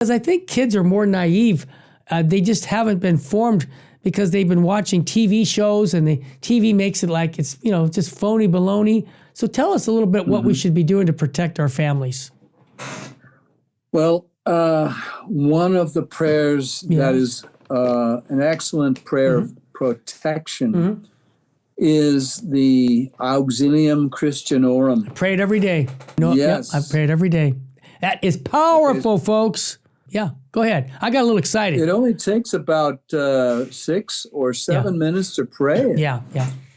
Because I think kids are more naive. They just haven't been formed because they've been watching TV shows, and the TV makes it like it's, just phony baloney. So tell us a little bit what we should be doing to protect our families. Well, one of the prayers that is an excellent prayer of protection is the Auxilium Christianorum. I pray it every day. Yes. I pray it every day. That is powerful, folks. Yeah, go ahead. I got a little excited. It only takes about 6 or 7 minutes to pray it. Yeah.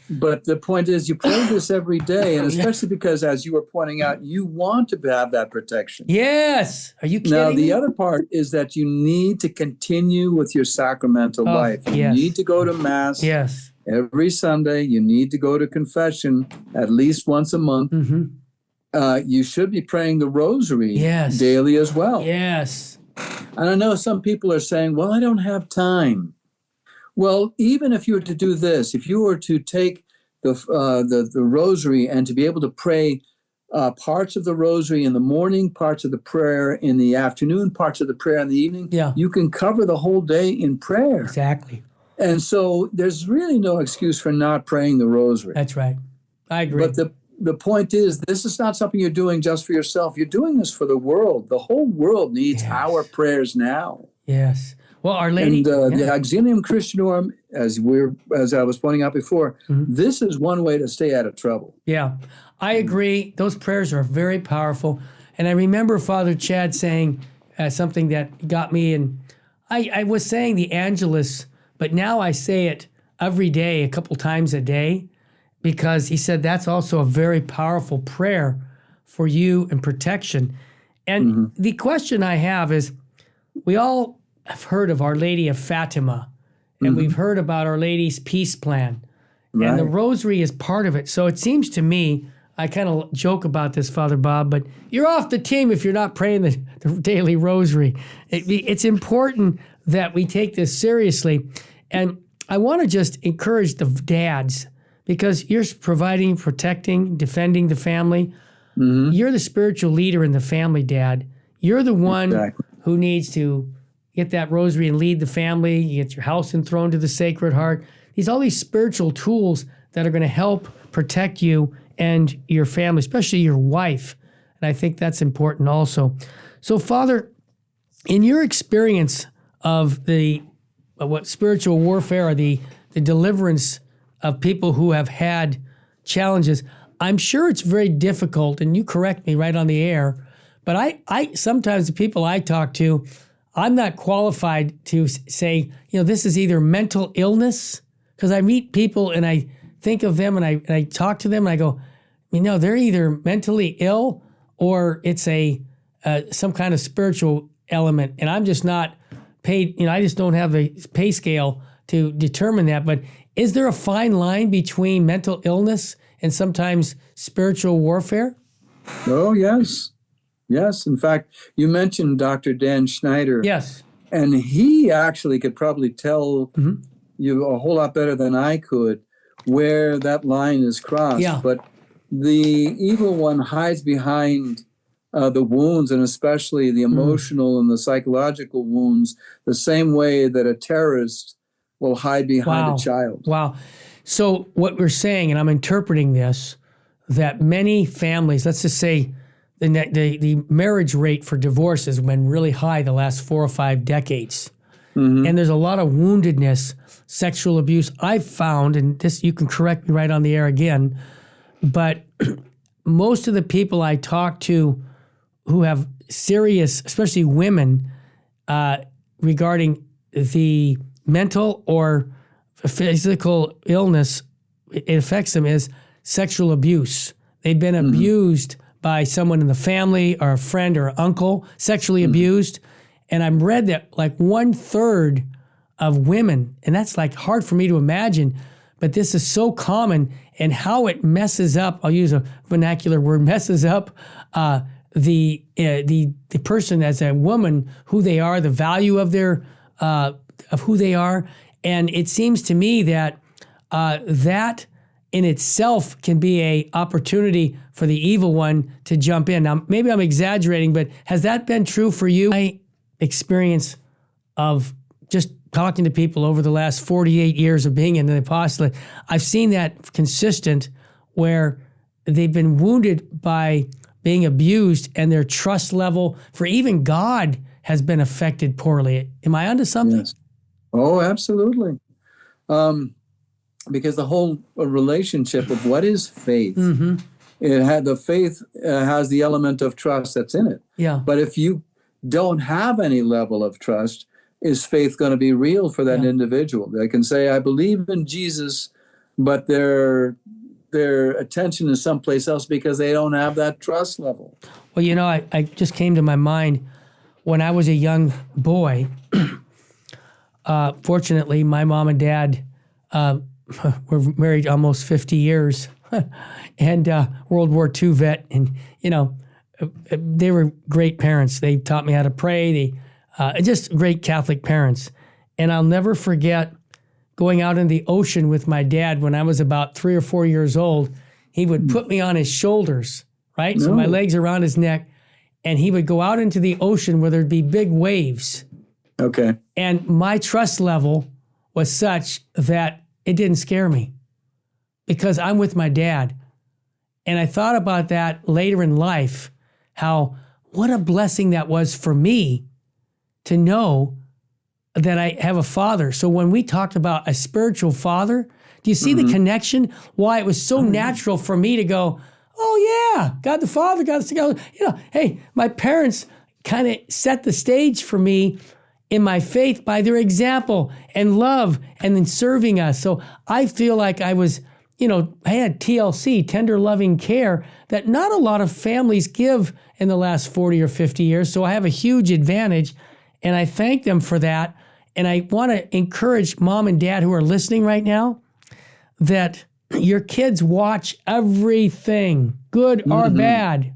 But the point is, you pray this every day, and especially because, as you were pointing out, you want to have that protection. Yes. Are you kidding Now, me? the other part is that you need to continue with your sacramental life. You need to go to Mass every Sunday. You need to go to confession at least once a month. You should be praying the Rosary daily as well. Yes. And I know some people are saying, well, I don't have time. Well, even if you were to do this, if you were to take the Rosary and to be able to pray parts of the Rosary in the morning, parts of the prayer in the afternoon, parts of the prayer in the evening, you can cover the whole day in prayer. Exactly. And so there's really no excuse for not praying the Rosary. That's right. I agree. But the point is, this is not something you're doing just for yourself. You're doing this for the world. The whole world needs our prayers now. Yes. Well, Our Lady. And the Auxilium Christianorum, as I was pointing out before, this is one way to stay out of trouble. Yeah, I agree. Those prayers are very powerful. And I remember Father Chad saying something that got me, and I was saying the Angelus, but now I say it every day, a couple times a day, because he said that's also a very powerful prayer for you and protection. And the question I have is, we all have heard of Our Lady of Fatima, and we've heard about Our Lady's peace plan, and the Rosary is part of it. So it seems to me, I kind of joke about this, Father Bob, but you're off the team if you're not praying the daily Rosary. It's important that we take this seriously. And I want to just encourage the dads, because you're providing, protecting, defending the family. You're the spiritual leader in the family, Dad. You're the one who needs to get that Rosary and lead the family. You get your house enthroned to the Sacred Heart. All these spiritual tools that are going to help protect you and your family, especially your wife. And I think that's important also. So, Father, in your experience of what spiritual warfare, or the deliverance of people who have had challenges, I'm sure it's very difficult, and you correct me right on the air, but I sometimes the people I talk to, I'm not qualified to say, this is either mental illness, because I meet people and I think of them and I talk to them and I go, they're either mentally ill or it's some kind of spiritual element, and I'm just not paid, I just don't have a pay scale to determine that. But is there a fine line between mental illness and sometimes spiritual warfare? Oh, yes. Yes. In fact, you mentioned Dr. Dan Schneider. Yes. And he actually could probably tell you a whole lot better than I could where that line is crossed. Yeah. But the evil one hides behind the wounds, and especially the emotional and the psychological wounds, the same way that a terrorist will hide behind a child. Wow. So what we're saying, and I'm interpreting this, that many families, let's just say the marriage rate for divorce has been really high the last 4 or 5 decades. And there's a lot of woundedness, sexual abuse. I've found, and this you can correct me right on the air again, but most of the people I talk to who have serious, especially women, regarding the mental or physical illness, it affects them, is sexual abuse. They've been abused by someone in the family or a friend or uncle, sexually abused. And I've read that like 1/3 of women, and that's like hard for me to imagine, but this is so common, and how it messes up, I'll use a vernacular word, messes up the person as a woman, who they are, the value of of who they are. And it seems to me that that in itself can be a opportunity for the evil one to jump in. Now, maybe I'm exaggerating, but has that been true for you? experience of just talking to people over the last 48 years of being in the apostolate. I've seen that consistent where they've been wounded by being abused and their trust level for even God has been affected poorly. Am I onto something? Yes. Oh, absolutely. Because the whole relationship of what is faith, the faith has the element of trust that's in it. Yeah. But if you don't have any level of trust, is faith going to be real for that individual? They can say, I believe in Jesus, but their attention is someplace else because they don't have that trust level. Well, I just came to my mind when I was a young boy. Fortunately, my mom and dad were married almost 50 years and World War II vet. And, they were great parents. They taught me how to pray. They just great Catholic parents. And I'll never forget going out in the ocean with my dad when I was about 3 or 4 years old. He would put me on his shoulders, right? So my legs around his neck. And he would go out into the ocean where there'd be big waves. Okay. And my trust level was such that it didn't scare me because I'm with my dad. And I thought about that later in life, what a blessing that was for me to know that I have a father. So when we talked about a spiritual father, do you see the connection? Why it was so natural for me to go, oh yeah, God the Father, God the Son. Hey, my parents kind of set the stage for me in my faith by their example and love and then serving us. So I feel like I was, I had TLC, tender loving care, that not a lot of families give in the last 40 or 50 years. So I have a huge advantage and I thank them for that. And I want to encourage mom and dad who are listening right now that your kids watch everything, good or bad.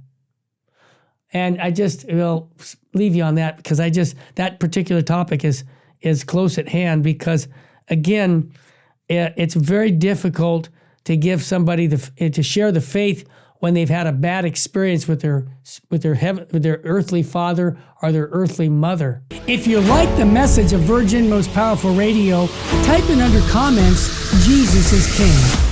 And I just will leave you on that because that particular topic is close at hand because, again, it's very difficult to give somebody to share the faith when they've had a bad experience with their earthly father or their earthly mother. If you like the message of Virgin Most Powerful Radio, type in under comments, Jesus is King.